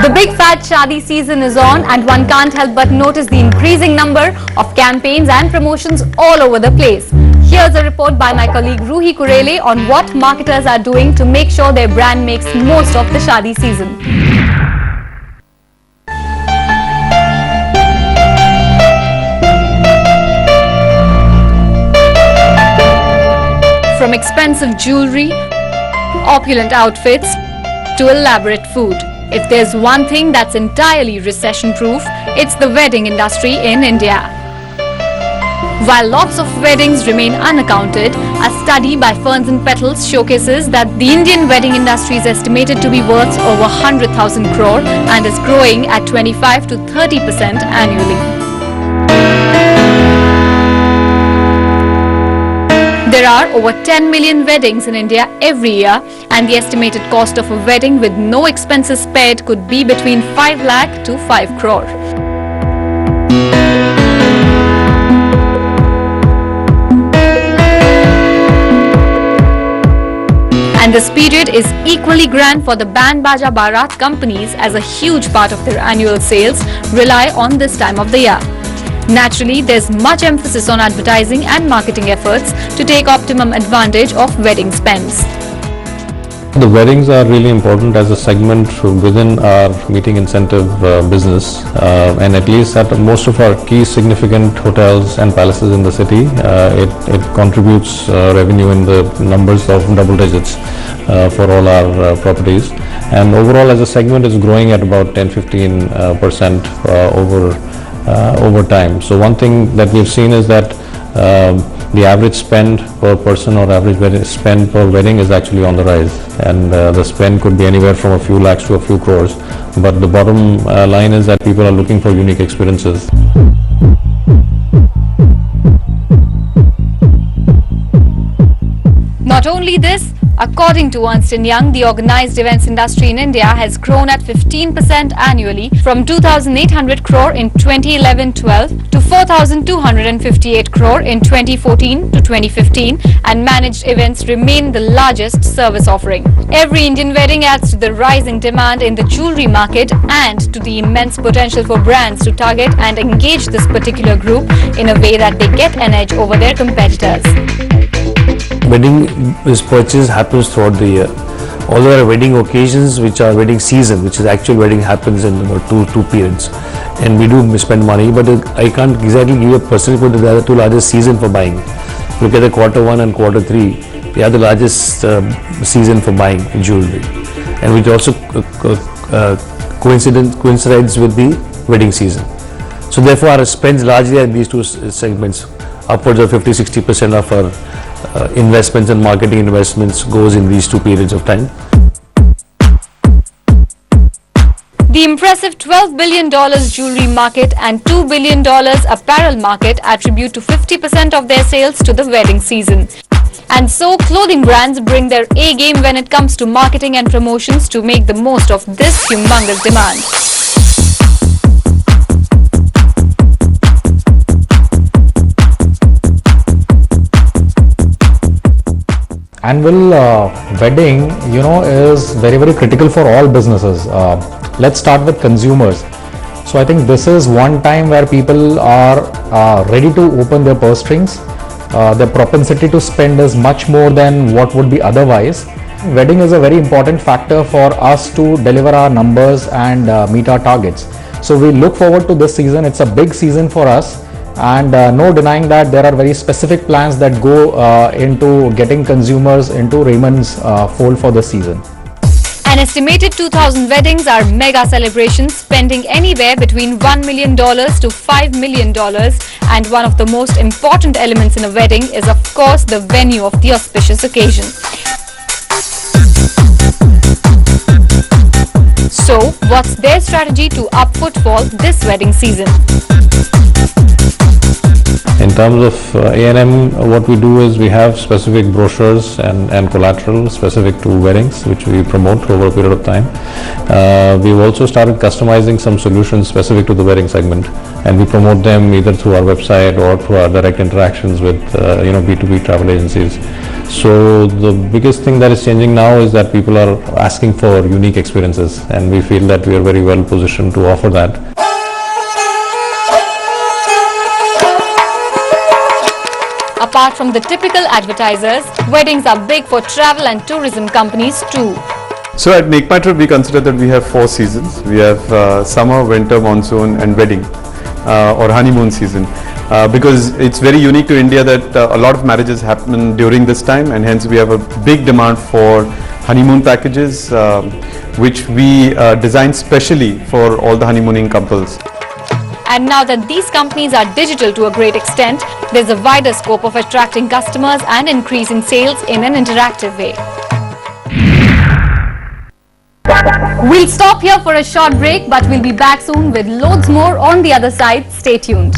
The big fat shadi season is on, and one can't help but notice the increasing number of campaigns and promotions all over the place. Here's a report by my colleague Ruhi Kurele on what marketers are doing to make sure their brand makes most of the shadi season. From expensive jewelry, opulent outfits, to elaborate food. If there's one thing that's entirely recession-proof, it's the wedding industry in India. While lots of weddings remain unaccounted, a study by Ferns and Petals showcases that the Indian wedding industry is estimated to be worth over 100,000 crore and is growing at 25 to 30% annually. There are over 10 million weddings in India every year, and the estimated cost of a wedding with no expenses spared could be between 5 lakh to 5 crore. And this period is equally grand for the Band Baja Barat companies, as a huge part of their annual sales rely on this time of the year. Naturally, there's much emphasis on advertising and marketing efforts to take optimum advantage of wedding spends. The weddings are really important as a segment within our meeting incentive business, and at least at most of our key significant hotels and palaces in the city, it contributes revenue in the numbers of double digits for all our properties, and overall as a segment is growing at about 10-15% over time. So one thing that we've seen is that the average spend per person or average spend per wedding is actually on the rise, and the spend could be anywhere from a few lakhs to a few crores, but the bottom line is that people are looking for unique experiences. Not only this, according to Ernst & Young, the organized events industry in India has grown at 15% annually from 2,800 crore in 2011-12 to 4,258 crore in 2014-2015, and managed events remain the largest service offering. Every Indian wedding adds to the rising demand in the jewelry market and to the immense potential for brands to target and engage this particular group in a way that they get an edge over their competitors. Wedding purchase happens throughout the year. Although there are wedding occasions which are wedding season, which is actual wedding happens in about two periods, and we do spend money, but I can't exactly give you a percentage for the two largest season for buying. Look at the Q1 and Q3, they are the largest season for buying jewelry, and which also coincides with the wedding season. So therefore our spends largely at these two segments. Upwards of 50-60% of our investments and marketing investments goes in these two periods of time. The impressive $12 billion jewelry market and $2 billion apparel market attribute to 50% of their sales to the wedding season. And so clothing brands bring their A game when it comes to marketing and promotions to make the most of this humongous demand. Annual wedding, is very critical for all businesses. Let's start with consumers. So I think this is one time where people are ready to open their purse strings. Their propensity to spend is much more than what would be otherwise. Wedding is a very important factor for us to deliver our numbers and meet our targets. So we look forward to this season. It's a big season for us. And no denying that there are very specific plans that go into getting consumers into Raymond's fold for this season. An estimated 2,000 weddings are mega celebrations, spending anywhere between $1 million to $5 million. And one of the most important elements in a wedding is, of course, the venue of the auspicious occasion. So, what's their strategy to up footfall this wedding season? In terms of A&M, what we do is we have specific brochures and collateral specific to weddings, which we promote over a period of time. We've also started customizing some solutions specific to the wedding segment, and we promote them either through our website or through our direct interactions with B2B travel agencies. So the biggest thing that is changing now is that people are asking for unique experiences, and we feel that we are very well positioned to offer that. Apart from the typical advertisers, weddings are big for travel and tourism companies too. So at Make My Trip, we consider that we have 4 seasons. We have summer, winter, monsoon and wedding or honeymoon season. Because it's very unique to India that a lot of marriages happen during this time, and hence we have a big demand for honeymoon packages which we design specially for all the honeymooning couples. And now that these companies are digital to a great extent, there's a wider scope of attracting customers and increasing sales in an interactive way. We'll stop here for a short break, but we'll be back soon with loads more on the other side. Stay tuned.